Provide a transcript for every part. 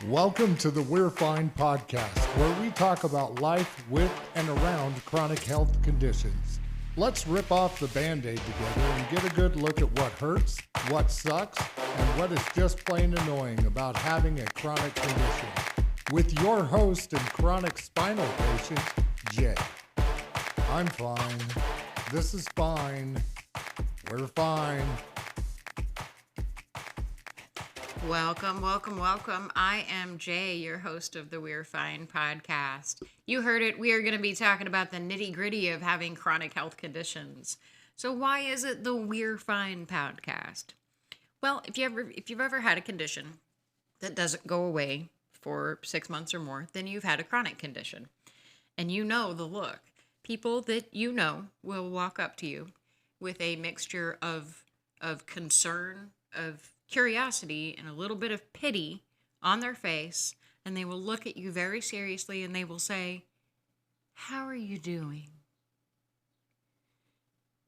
Welcome to the We're Fine podcast, where we talk about life with and around chronic health conditions. Let's rip off the Band-Aid together and get a good look at what hurts, what sucks, and what is just plain annoying about having a chronic condition. With your host and chronic spinal patient, Jay. I'm fine. This is fine. We're fine. Welcome. I am Jay, your host of the We're Fine podcast. You heard it. We are going to be talking about the nitty-gritty of having chronic health conditions. So why is it the We're Fine podcast? Well, if you've ever had a condition that doesn't go away for 6 months or more, then you've had a chronic condition. And you know the look. People that you know will walk up to you with a mixture of concern, of curiosity, and a little bit of pity on their face, and they will look at you very seriously and they will say, "How are you doing?"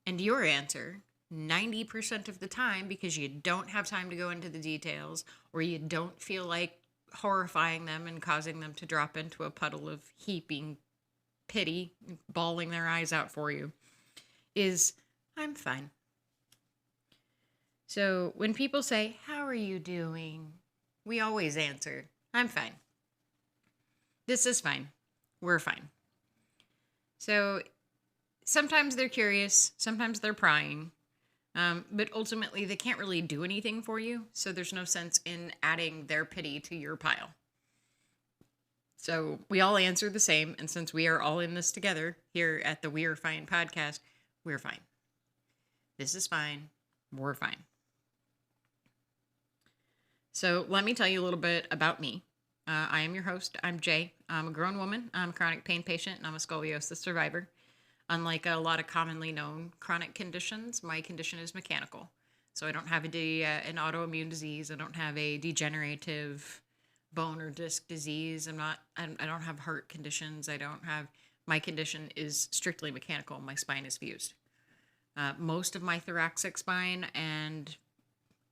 And your answer, 90% of the time, because you don't have time to go into the details, or you don't feel like horrifying them and causing them to drop into a puddle of heaping pity, bawling their eyes out for you, is, "I'm fine." So when people say, "How are you doing?" we always answer, "I'm fine. This is fine. We're fine." So sometimes they're curious, sometimes they're prying, but ultimately they can't really do anything for you, so there's no sense in adding their pity to your pile. So we all answer the same, and since we are all in this together here at the We're Fine podcast, we're fine. This is fine. We're fine. So let me tell you a little bit about me. I am your host. I'm Jay. I'm a grown woman. I'm a chronic pain patient, and I'm a scoliosis survivor. Unlike a lot of commonly known chronic conditions, my condition is mechanical. So I don't have an autoimmune disease. I don't have a degenerative bone or disc disease. I don't have heart conditions. My condition is strictly mechanical. My spine is fused. Most of my thoracic spine and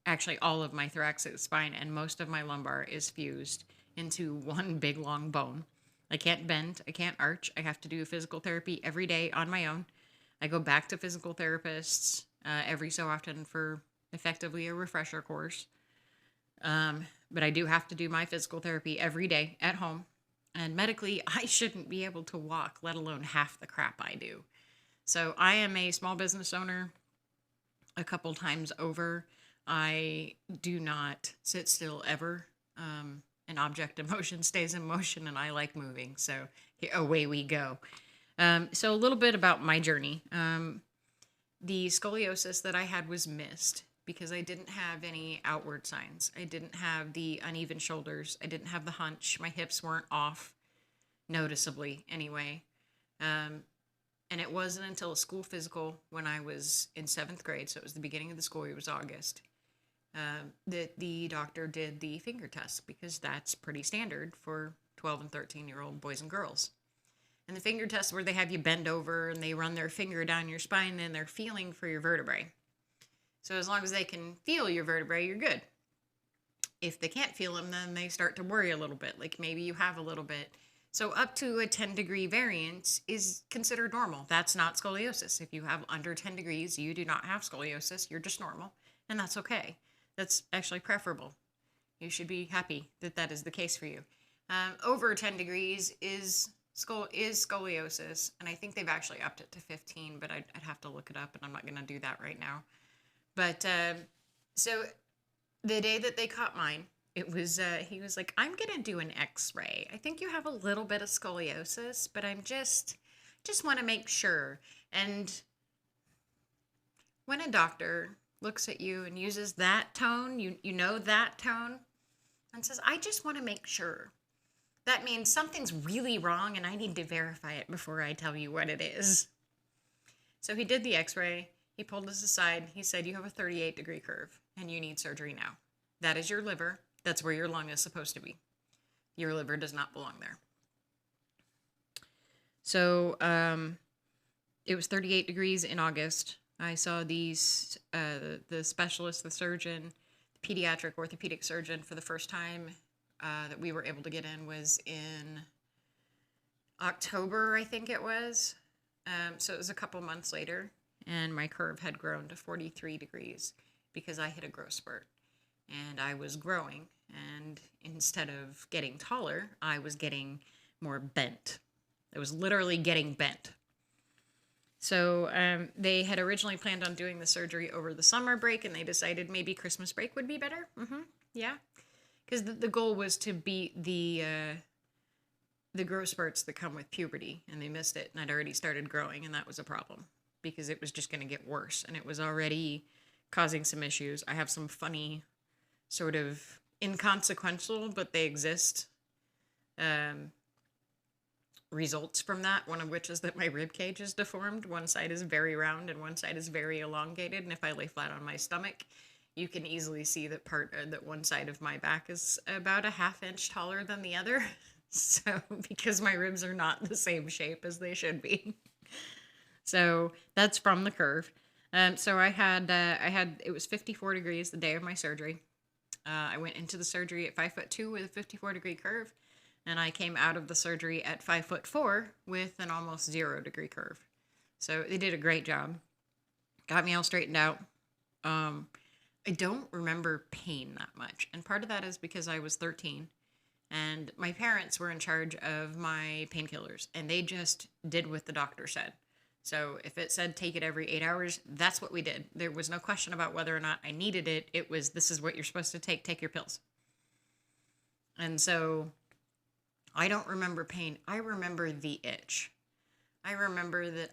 actually all of my thoracic spine and most of my lumbar is fused into one big long bone. I can't bend. I can't arch. I have to do physical therapy every day on my own. I go back to physical therapists every so often for effectively a refresher course. But I do have to do my physical therapy every day at home. And medically, I shouldn't be able to walk, let alone half the crap I do. So I am a small business owner a couple times over. I do not sit still ever. An object in motion stays in motion, and I like moving. So away we go. So a little bit about my journey. The scoliosis that I had was missed because I didn't have any outward signs. I didn't have the uneven shoulders. I didn't have the hunch. My hips weren't off, noticeably anyway. And it wasn't until a school physical when I was in 7th grade, so it was the beginning of the school year, it was August, that the doctor did the finger test, because that's pretty standard for 12 and 13-year-old boys and girls. And the finger test where they have you bend over and they run their finger down your spine and they're feeling for your vertebrae. So as long as they can feel your vertebrae, you're good. If they can't feel them, then they start to worry a little bit, like maybe you have a little bit. So up to a 10-degree variance is considered normal. That's not scoliosis. If you have under 10 degrees, you do not have scoliosis. You're just normal, and that's okay. That's actually preferable. You should be happy that that is the case for you. Over 10 degrees is scoliosis, and I think they've actually upped it to 15, but I'd have to look it up, and I'm not going to do that right now. But so the day that they caught mine, it was, he was like, "I'm going to do an x-ray. I think you have a little bit of scoliosis, but I'm just want to make sure." And when a doctor looks at you and uses that tone, you know that tone, and says, "I just want to make sure," that means something's really wrong and I need to verify it before I tell you what it is. So he did the x-ray. He pulled us aside. He said, "You have a 38-degree curve and you need surgery now. That is your liver. That's where your lung is supposed to be. Your liver does not belong there." So it was 38 degrees in August. I saw the specialist, the surgeon, the pediatric orthopedic surgeon for the first time that we were able to get in was in October, I think it was. So it was a couple months later, and my curve had grown to 43 degrees because I hit a growth spurt. And I was growing, and instead of getting taller, I was getting more bent. I was literally getting bent. So they had originally planned on doing the surgery over the summer break, and they decided maybe Christmas break would be better. Yeah, because the goal was to beat the growth spurts that come with puberty, and they missed it, and I'd already started growing, and that was a problem because it was just going to get worse, and it was already causing some issues. I have some funny, sort of inconsequential, but they exist, results from that, one of which is that my rib cage is deformed. One side is very round and one side is very elongated, and if I lay flat on my stomach, you can easily see that that one side of my back is about a half inch taller than the other. So because my ribs are not the same shape as they should be. So that's from the curve. So I had it was 54 degrees the day of my surgery. I went into the surgery at 5'2" with a 54-degree curve, and I came out of the surgery at 5'4" with an almost 0-degree curve. So they did a great job. Got me all straightened out. I don't remember pain that much, and part of that is because I was 13, and my parents were in charge of my painkillers, and they just did what the doctor said. So if it said take it every 8 hours, that's what we did. There was no question about whether or not I needed it. It was, this is what you're supposed to take your pills. And so I don't remember pain. I remember the itch. I remember that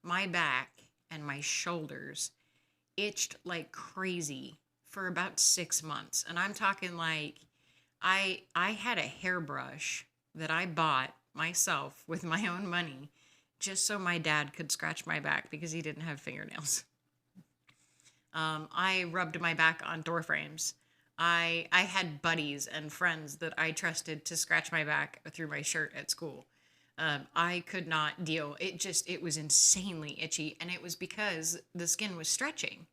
my back and my shoulders itched like crazy for about 6 months. And I'm talking like I had a hairbrush that I bought myself with my own money just so my dad could scratch my back because he didn't have fingernails. I rubbed my back on door frames. I had buddies and friends that I trusted to scratch my back through my shirt at school. I could not deal. It was insanely itchy, and it was because the skin was stretching.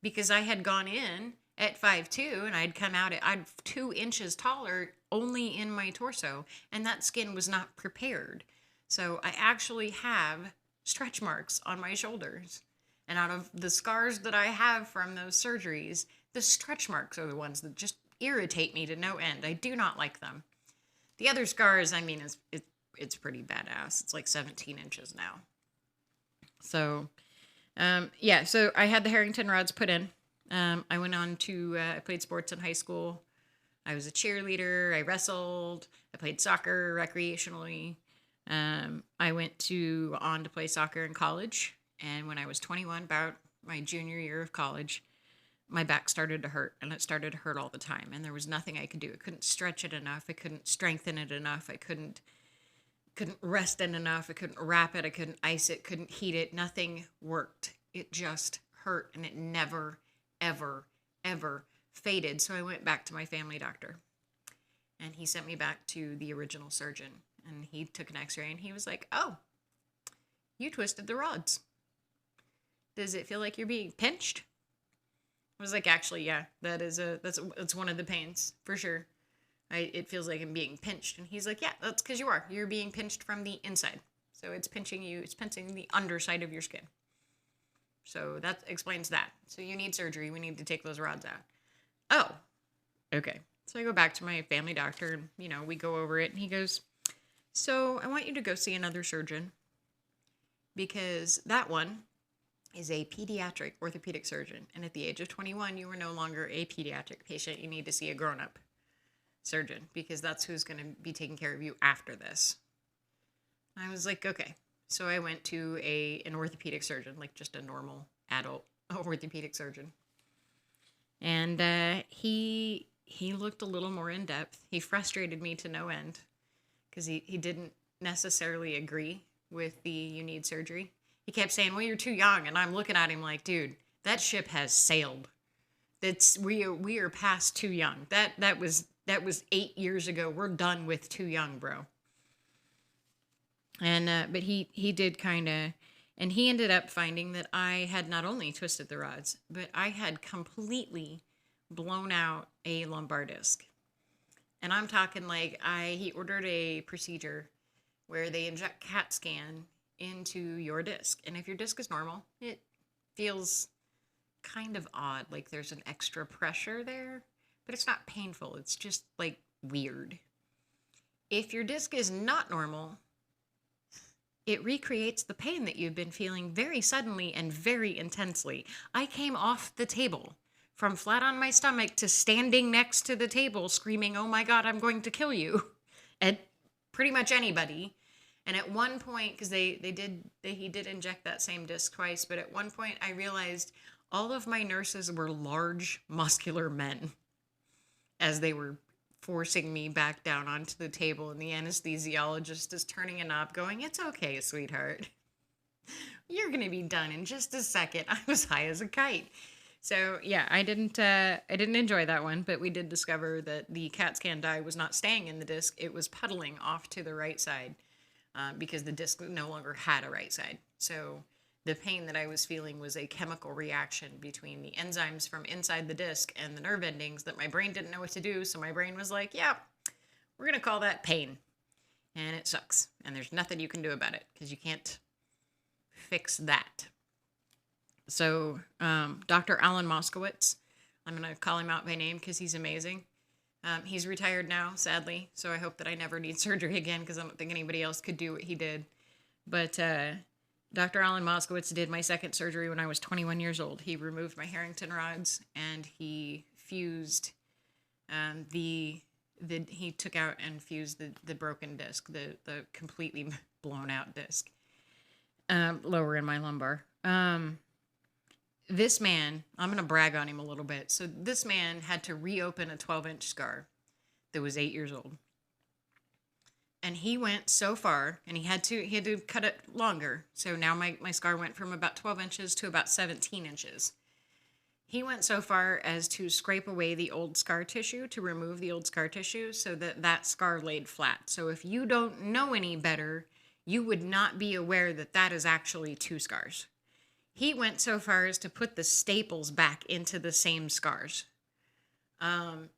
Because I had gone in at 5'2", and I'd come out I'm 2 inches taller only in my torso, and that skin was not prepared. So I actually have stretch marks on my shoulders. And out of the scars that I have from those surgeries, the stretch marks are the ones that just irritate me to no end. I do not like them. The other scars, I mean, it's pretty badass. It's like 17 inches now. So, yeah, so I had the Harrington rods put in. I went on to, I played sports in high school. I was a cheerleader. I wrestled. I played soccer recreationally. I went on to play soccer in college. And when I was 21, about my junior year of college, my back started to hurt, and it started to hurt all the time. And there was nothing I could do. I couldn't stretch it enough. I couldn't strengthen it enough. I couldn't rest it enough. I couldn't wrap it. I couldn't ice it. Couldn't heat it. Nothing worked. It just hurt, and it never, ever, ever faded. So I went back to my family doctor, and he sent me back to the original surgeon, and he took an x-ray, and he was like, "Oh, you twisted the rods. Does it feel like you're being pinched?" I was like, "Actually, yeah, that's one of the pains for sure. It feels like I'm being pinched." And he's like, "Yeah, that's because you are. You're being pinched from the inside. So it's pinching you. It's pinching the underside of your skin. So that explains that. So you need surgery. We need to take those rods out." Oh, okay. So I go back to my family doctor, and, we go over it, and he goes, "So I want you to go see another surgeon because that one is a pediatric orthopedic surgeon. And at the age of 21, you are no longer a pediatric patient. You need to see a grown-up surgeon because that's who's going to be taking care of you after this." I was like, okay. So I went to an orthopedic surgeon, like just a normal adult orthopedic surgeon. And he looked a little more in depth. He frustrated me to no end because he didn't necessarily agree with the you need surgery. He kept saying, "Well, you're too young." And I'm looking at him like, dude, that ship has sailed. We are past too young. That was 8 years ago. We're done with too young, bro. And but he did kind of, and he ended up finding that I had not only twisted the rods, but I had completely blown out a lumbar disc. And I'm talking like he ordered a procedure where they inject CAT scan into your disc. And if your disc is normal, it feels kind of odd, like there's an extra pressure there, but it's not painful. It's just like weird. If your disc is not normal, it recreates the pain that you've been feeling very suddenly and very intensely. I came off the table from flat on my stomach to standing next to the table screaming, "Oh my God, I'm going to kill you," at pretty much anybody. And at one point, because he did inject that same disc twice, but at one point I realized all of my nurses were large, muscular men as they were forcing me back down onto the table, and the anesthesiologist is turning a knob going, "It's okay, sweetheart. You're going to be done in just a second." I was high as a kite. So yeah, I didn't enjoy that one, but we did discover that the CAT scan dye was not staying in the disc. It was puddling off to the right side because the disc no longer had a right side. So the pain that I was feeling was a chemical reaction between the enzymes from inside the disc and the nerve endings that my brain didn't know what to do. So my brain was like, yeah, we're going to call that pain. And it sucks. And there's nothing you can do about it because you can't fix that. So Dr. Alan Moskowitz, I'm going to call him out by name because he's amazing. He's retired now, sadly. So I hope that I never need surgery again because I don't think anybody else could do what he did. But Dr. Alan Moskowitz did my second surgery when I was 21 years old. He removed my Harrington rods and he fused he took out and fused the broken disc, the completely blown out disc, lower in my lumbar. This man, I'm going to brag on him a little bit. So this man had to reopen a 12-inch scar that was 8 years old. And he went so far, and he had to cut it longer. So now my scar went from about 12 inches to about 17 inches. He went so far as to scrape away the old scar tissue, to remove the old scar tissue, so that scar laid flat. So if you don't know any better, you would not be aware that that is actually two scars. He went so far as to put the staples back into the same scars. I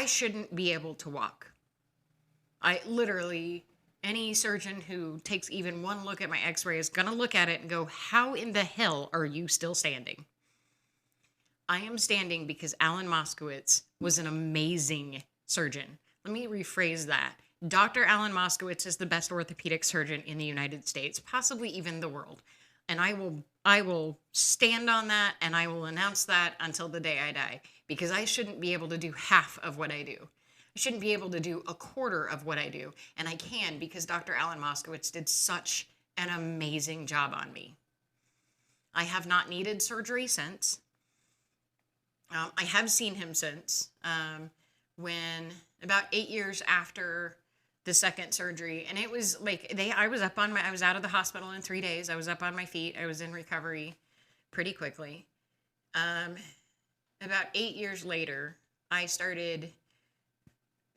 shouldn't be able to walk. Any surgeon who takes even one look at my x-ray is going to look at it and go, "How in the hell are you still standing?" I am standing because Alan Moskowitz was an amazing surgeon. Let me rephrase that. Dr. Alan Moskowitz is the best orthopedic surgeon in the United States, possibly even the world. And I will stand on that, and I will announce that until the day I die, because I shouldn't be able to do half of what I do. I shouldn't be able to do a quarter of what I do, and I can because Dr. Alan Moskowitz did such an amazing job on me. I have not needed surgery since. I have seen him since, when about 8 years after the second surgery, and it was like I was out of the hospital in 3 days. I was up on my feet. I was in recovery pretty quickly. About 8 years later, I started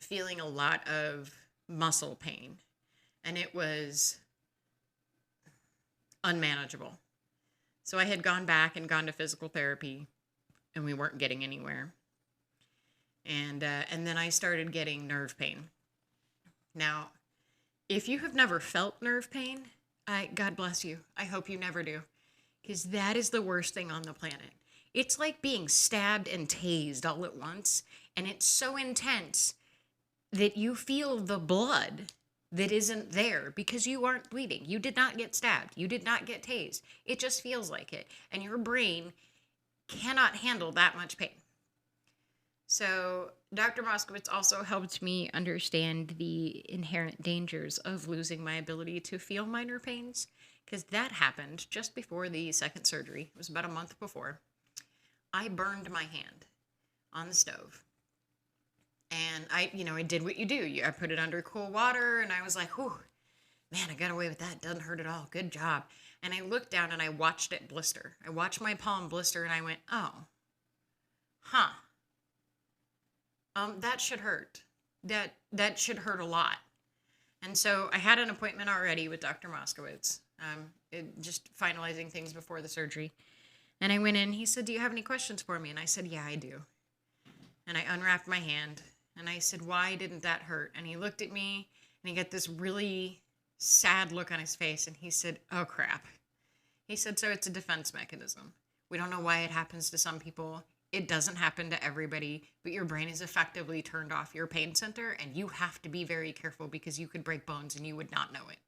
feeling a lot of muscle pain, and it was unmanageable. So I had gone back and gone to physical therapy, and we weren't getting anywhere. And then I started getting nerve pain. Now, if you have never felt nerve pain, God bless you. I hope you never do, because that is the worst thing on the planet. It's like being stabbed and tased all at once, and it's so intense that you feel the blood that isn't there because you aren't bleeding. You did not get stabbed. You did not get tased. It just feels like it, and your brain cannot handle that much pain. So Dr. Moskowitz also helped me understand the inherent dangers of losing my ability to feel minor pains, because that happened just before the second surgery. It was about a month before. I burned my hand on the stove. And I did what you do. I put it under cool water, and I was like, "Whew, man, I got away with that. It doesn't hurt at all. Good job." And I looked down and I watched it blister. I watched my palm blister, and I went, "Oh, huh. That should hurt. That should hurt a lot." And so I had an appointment already with Dr. Moskowitz, just finalizing things before the surgery. And I went in. He said, "Do you have any questions for me?" And I said, "Yeah, I do." And I unwrapped my hand and I said, "Why didn't that hurt?" And he looked at me and he got this really sad look on his face and he said, "Oh crap." He said, "So it's a defense mechanism. We don't know why it happens to some people. It doesn't happen to everybody, but your brain is effectively turned off your pain center and you have to be very careful because you could break bones and you would not know it."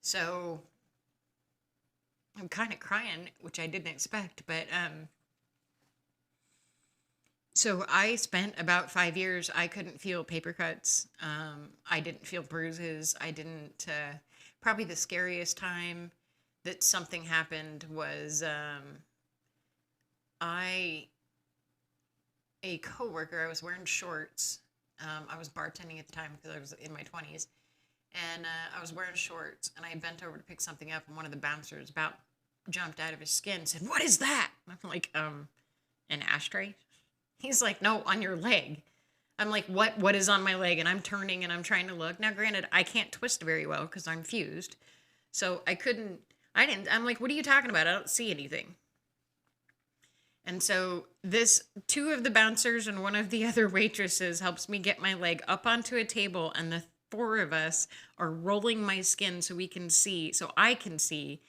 So I'm kind of crying, which I didn't expect, but so I spent about 5 years. I couldn't feel paper cuts. I didn't feel bruises. I didn't. Probably the scariest time that something happened was I a coworker. I was wearing shorts. I was bartending at the time because I was in my 20s, and I was wearing shorts. And I bent over to pick something up, and one of the bouncers about jumped out of his skin and said, "What is that?" And I'm like, an ashtray. He's like, "No, on your leg." I'm like, what is on my leg? And I'm turning and I'm trying to look. Now, granted, I can't twist very well because I'm fused. So I'm like, "What are you talking about? I don't see anything." And so two of the bouncers and one of the other waitresses helps me get my leg up onto a table. And the four of us are rolling my skin so I can see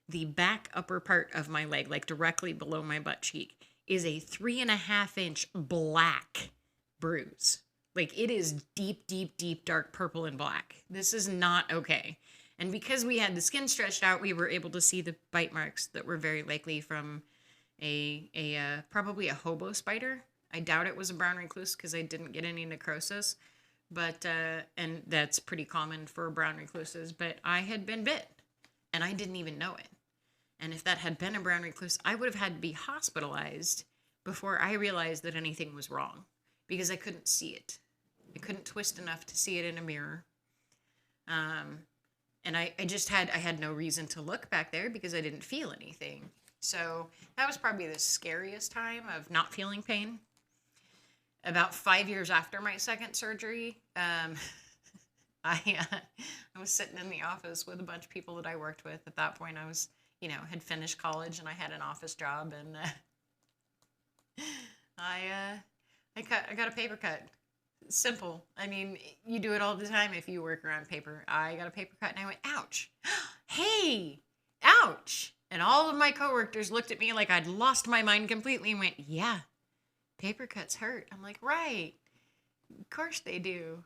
the back upper part of my leg, like directly below my butt cheek, is a 3.5-inch black bruise. Like it is deep, deep, deep, dark purple and black. This is not okay. And because we had the skin stretched out, we were able to see the bite marks that were very likely from probably a hobo spider. I doubt it was a brown recluse because I didn't get any necrosis, but and that's pretty common for brown recluses. But I had been bit, and I didn't even know it. And if that had been a brown recluse, I would have had to be hospitalized before I realized that anything was wrong because I couldn't see it. I couldn't twist enough to see it in a mirror. And I had no reason to look back there because I didn't feel anything. So that was probably the scariest time of not feeling pain. About 5 years after my second surgery, I was sitting in the office with a bunch of people that I worked with. At that point, I was, had finished college and I had an office job, and I got a paper cut. Simple. I mean, you do it all the time if you work around paper. I got a paper cut and I went, "Ouch." Hey, ouch. And all of my coworkers looked at me like I'd lost my mind completely and went, "Yeah, paper cuts hurt." I'm like, "Right. Of course they do."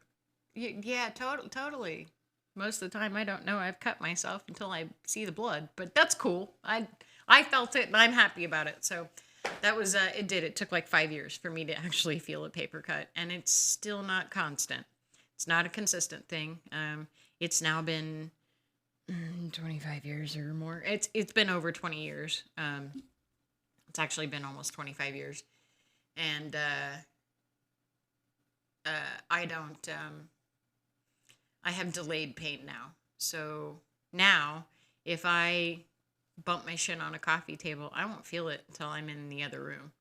Yeah, totally. Most of the time I don't know I've cut myself until I see the blood, but that's cool. I felt it and I'm happy about it. So that was, it took like 5 years for me to actually feel a paper cut, and it's still not constant. It's not a consistent thing. It's now been 25 years or more. It's been over 20 years. It's actually been almost 25 years. And, I have delayed pain now. So now if I bump my shin on a coffee table, I won't feel it until I'm in the other room.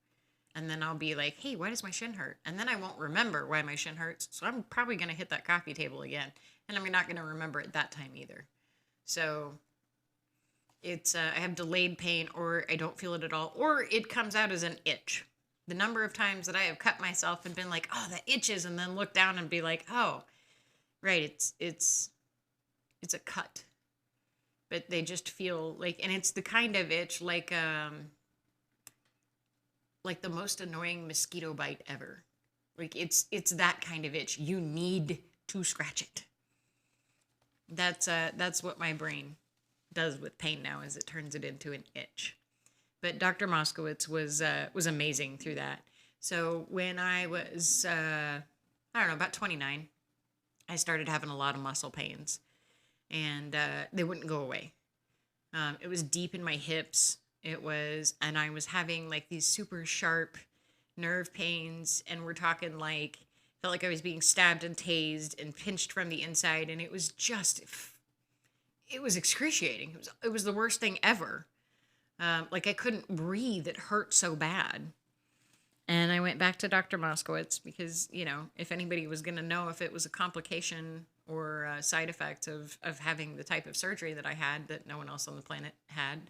And then I'll be like, "Hey, why does my shin hurt?" And then I won't remember why my shin hurts. So I'm probably going to hit that coffee table again. And I'm not going to remember it that time either. So it's, I have delayed pain, or I don't feel it at all, or it comes out as an itch. The number of times that I have cut myself and been like, "Oh, that itches," and then look down and be like, "Oh, right, it's a cut." But they just feel like, and it's the kind of itch like the most annoying mosquito bite ever. Like it's that kind of itch. You need to scratch it. That's what my brain does with pain now, is it turns it into an itch. But Dr. Moskowitz was amazing through that. So when I was about 29, I started having a lot of muscle pains, and they wouldn't go away. It was deep in my hips. And I was having like these super sharp nerve pains, and we're talking like, felt like I was being stabbed and tased and pinched from the inside, and it was excruciating. It was the worst thing ever. Like I couldn't breathe. It hurt so bad. And I went back to Dr. Moskowitz because, if anybody was going to know if it was a complication or a side effect of having the type of surgery that I had that no one else on the planet had,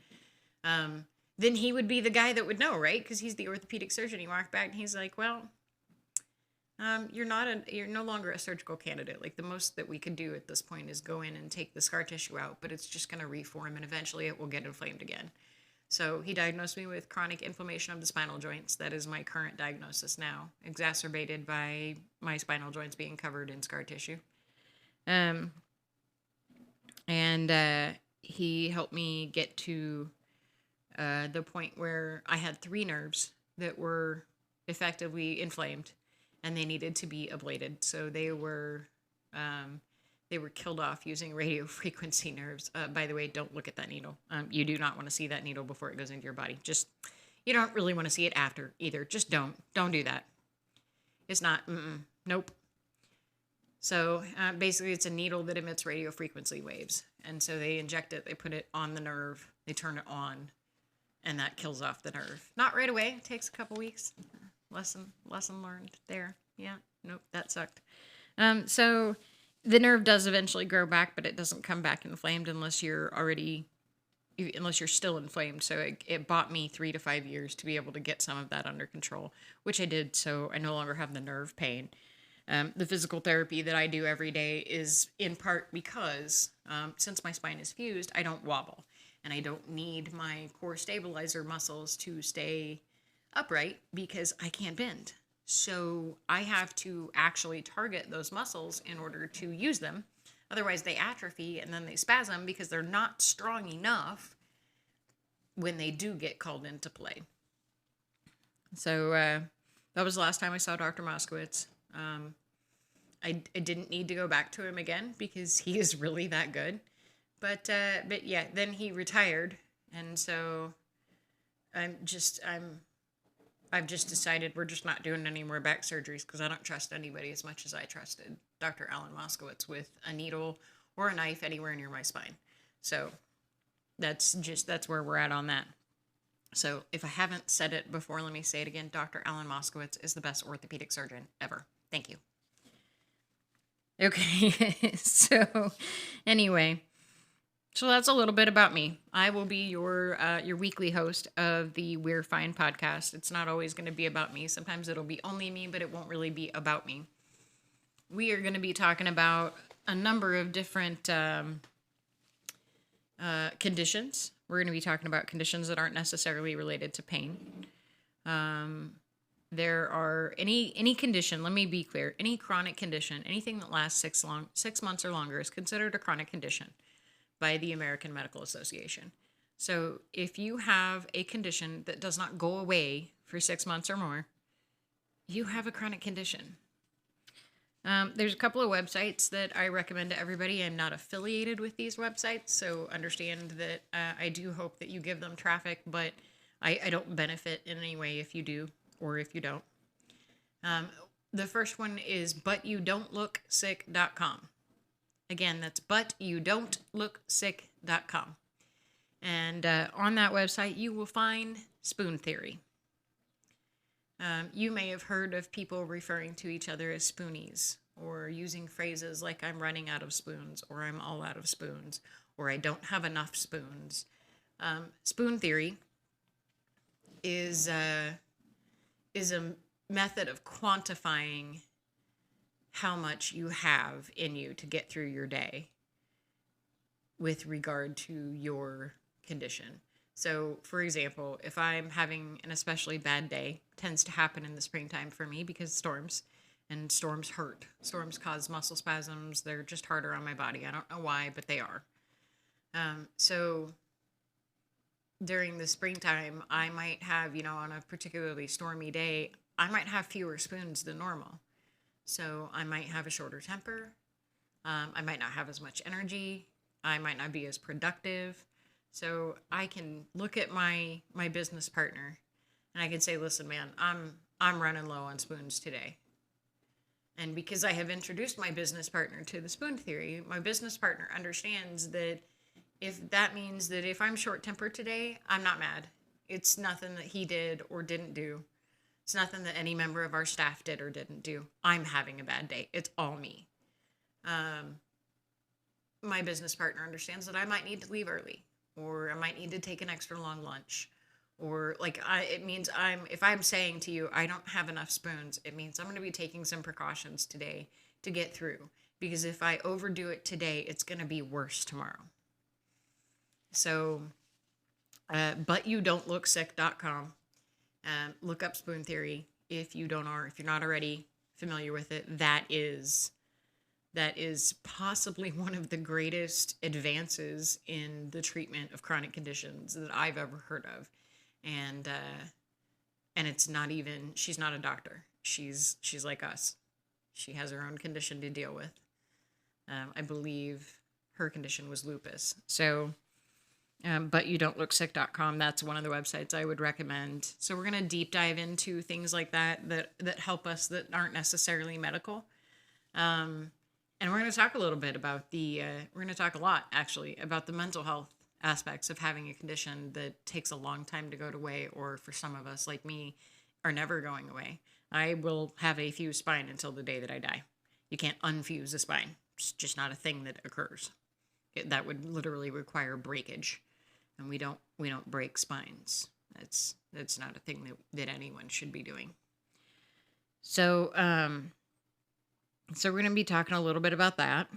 then he would be the guy that would know, right? Because he's the orthopedic surgeon. He walked back and he's like, "Well, you're no longer a surgical candidate. Like the most that we could do at this point is go in and take the scar tissue out, but it's just going to reform and eventually it will get inflamed again. So he diagnosed me with chronic inflammation of the spinal joints. That is my current diagnosis now, exacerbated by my spinal joints being covered in scar tissue. And he helped me get to the point where I had 3 nerves that were effectively inflamed, and they needed to be ablated. So they were killed off using radio frequency nerves. By the way, don't look at that needle. You do not want to see that needle before it goes into your body. Just, you don't really want to see it after either. Just don't do that. It's not, nope. So basically it's a needle that emits radio frequency waves. And so they inject it, they put it on the nerve, they turn it on, and that kills off the nerve. Not right away, it takes a couple weeks. Lesson learned there. Yeah, nope, that sucked. So the nerve does eventually grow back, but it doesn't come back inflamed unless you're still inflamed. So it bought me 3 to 5 years to be able to get some of that under control, which I did. So I no longer have the nerve pain. The physical therapy that I do every day is in part because since my spine is fused, I don't wobble and I don't need my core stabilizer muscles to stay upright because I can't bend. So I have to actually target those muscles in order to use them. Otherwise they atrophy and then they spasm because they're not strong enough when they do get called into play. So that was the last time I saw Dr. Moskowitz. I didn't need to go back to him again because he is really that good. But yeah, then he retired. And so I've just decided we're just not doing any more back surgeries because I don't trust anybody as much as I trusted Dr. Alan Moskowitz with a needle or a knife anywhere near my spine. So that's where we're at on that. So if I haven't said it before, let me say it again. Dr. Alan Moskowitz is the best orthopedic surgeon ever. Thank you. Okay, so anyway, so that's a little bit about me. I will be your weekly host of the We're Fine podcast. It's not always going to be about me. Sometimes it'll be only me, but it won't really be about me. We are going to be talking about a number of different conditions. We're going to be talking about conditions that aren't necessarily related to pain. There are any condition, let me be clear, any chronic condition, anything that lasts 6 months or longer is considered a chronic condition by the American Medical Association. So if you have a condition that does not go away for 6 months or more, you have a chronic condition. There's a couple of websites that I recommend to everybody. I'm not affiliated with these websites, so understand that I do hope that you give them traffic, but I don't benefit in any way if you do or if you don't. The first one is butyoudontlooksick.com. Again, that's butyoudontlooksick.com. And on that website, you will find spoon theory. You may have heard of people referring to each other as spoonies or using phrases like I'm running out of spoons or I'm all out of spoons or I don't have enough spoons. Spoon theory is a method of quantifying how much you have in you to get through your day with regard to your condition. So, for example, if I'm having an especially bad day, tends to happen in the springtime for me because storms, and storms hurt. Storms cause muscle spasms. They're just harder on my body. I don't know why, but they are. So during the springtime, I might have, on a particularly stormy day, I might have fewer spoons than normal. So I might have a shorter temper. I might not have as much energy. I might not be as productive. So I can look at my business partner and I can say, listen, man, I'm running low on spoons today. And because I have introduced my business partner to the spoon theory, my business partner understands that if that means that if I'm short-tempered today, I'm not mad. It's nothing that he did or didn't do. It's nothing that any member of our staff did or didn't do. I'm having a bad day. It's all me. My business partner understands that I might need to leave early, or I might need to take an extra long lunch, or like it means if I'm saying to you I don't have enough spoons, it means I'm going to be taking some precautions today to get through, because if I overdo it today, it's going to be worse tomorrow. So butyouDon'tLookSick.com. Look up spoon theory if you're not already familiar with it. That is possibly one of the greatest advances in the treatment of chronic conditions that I've ever heard of. And it's not even, she's not a doctor. She's like us. She has her own condition to deal with. I believe her condition was lupus. So, butyouDon'tLookSick.com, that's one of the websites I would recommend. So we're going to deep dive into things like that help us, that aren't necessarily medical. And we're going to talk a little bit about we're going to talk a lot, actually, about the mental health aspects of having a condition that takes a long time to go away, or for some of us, like me, are never going away. I will have a fused spine until the day that I die. You can't unfuse a spine. It's just not a thing that occurs. That would literally require breakage. And we don't break spines. That's not a thing that anyone should be doing. So, so we're going to be talking a little bit about that.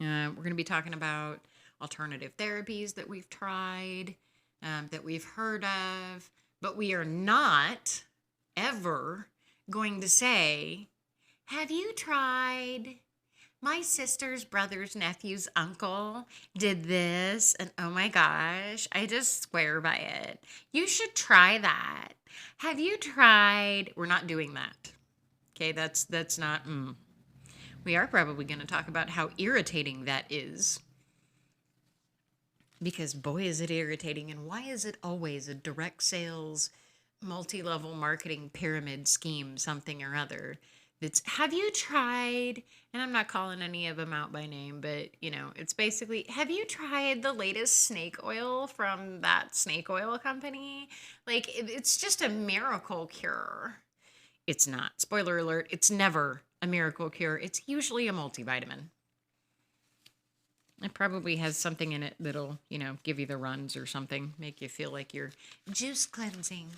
We're going to be talking about alternative therapies that we've tried, that we've heard of, but we are not ever going to say, have you tried? My sister's brother's nephew's uncle did this, and oh my gosh, I just swear by it. You should try that. Have you tried? We're not doing that. Okay, that's not. We are probably going to talk about how irritating that is. Because boy, is it irritating, and why is it always a direct sales, multi-level marketing pyramid scheme, something or other? That's, have you tried, and I'm not calling any of them out by name, but, it's basically, have you tried the latest snake oil from that snake oil company? Like, it's just a miracle cure. It's not. Spoiler alert, it's never a miracle cure. It's usually a multivitamin. It probably has something in it that'll, give you the runs or something, make you feel like you're juice cleansing.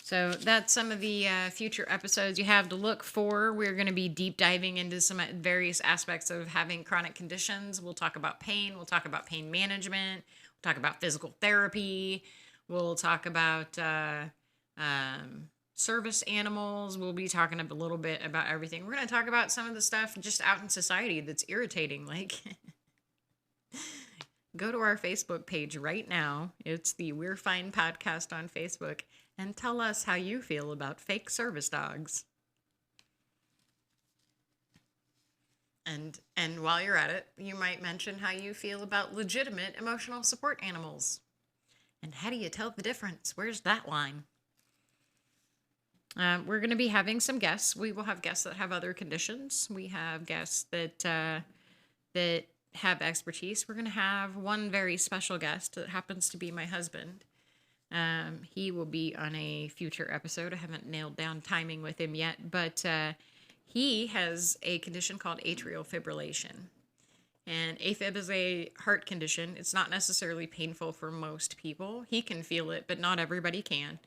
So that's some of the future episodes you have to look for. We're going to be deep diving into some various aspects of having chronic conditions. We'll talk about pain. We'll talk about pain management. We'll talk about physical therapy. We'll talk about service animals. We'll be talking a little bit about everything. We're going to talk about some of the stuff just out in society that's irritating. Like, go to our Facebook page right now. It's the We're Fine podcast on Facebook, and tell us how you feel about fake service dogs. And while you're at it, you might mention how you feel about legitimate emotional support animals. And how do you tell the difference? Where's that line? We're going to be having some guests. We will have guests that have other conditions. We have guests that have expertise. We're going to have one very special guest that happens to be my husband. He will be on a future episode. I haven't nailed down timing with him yet, but he has a condition called atrial fibrillation. And AFib is a heart condition. It's not necessarily painful for most people. He can feel it, but not everybody can.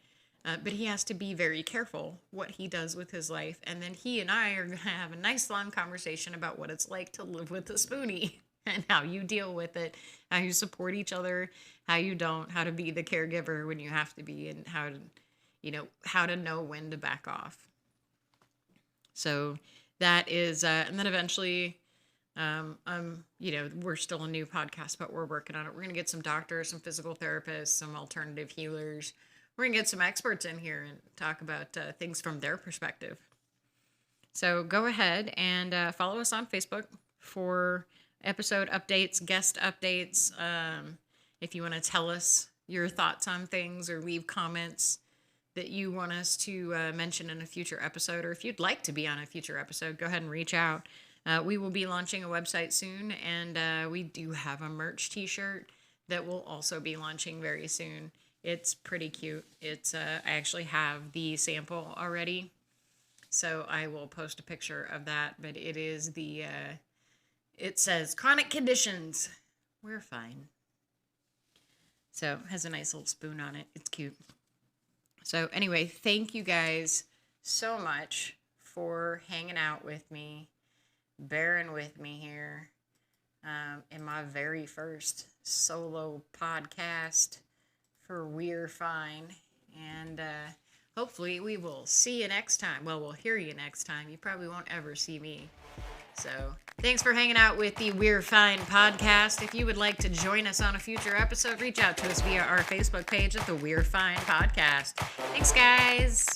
But he has to be very careful what he does with his life. And then he and I are going to have a nice long conversation about what it's like to live with a spoonie and how you deal with it, how you support each other, how you don't, how to be the caregiver when you have to be, and how to know when to back off. So that is, and then eventually, we're still a new podcast, but we're working on it. We're going to get some doctors, some physical therapists, some alternative healers. We're going to get some experts in here and talk about things from their perspective. So go ahead and follow us on Facebook for episode updates, guest updates. If you want to tell us your thoughts on things or leave comments that you want us to mention in a future episode, or if you'd like to be on a future episode, go ahead and reach out. We will be launching a website soon, and we do have a merch t-shirt that will also be launching very soon. It's pretty cute. It's I actually have the sample already, so I will post a picture of that. But it is it says chronic conditions, we're fine. So it has a nice little spoon on it. It's cute. So anyway, thank you guys so much for hanging out with me, bearing with me here in my very first solo podcast for We're Fine. And hopefully we will see you next time. Well, we'll hear you next time. You probably won't ever see me. So thanks for hanging out with the We're Fine podcast. If you would like to join us on a future episode, reach out to us via our Facebook page at the We're Fine podcast. Thanks, guys.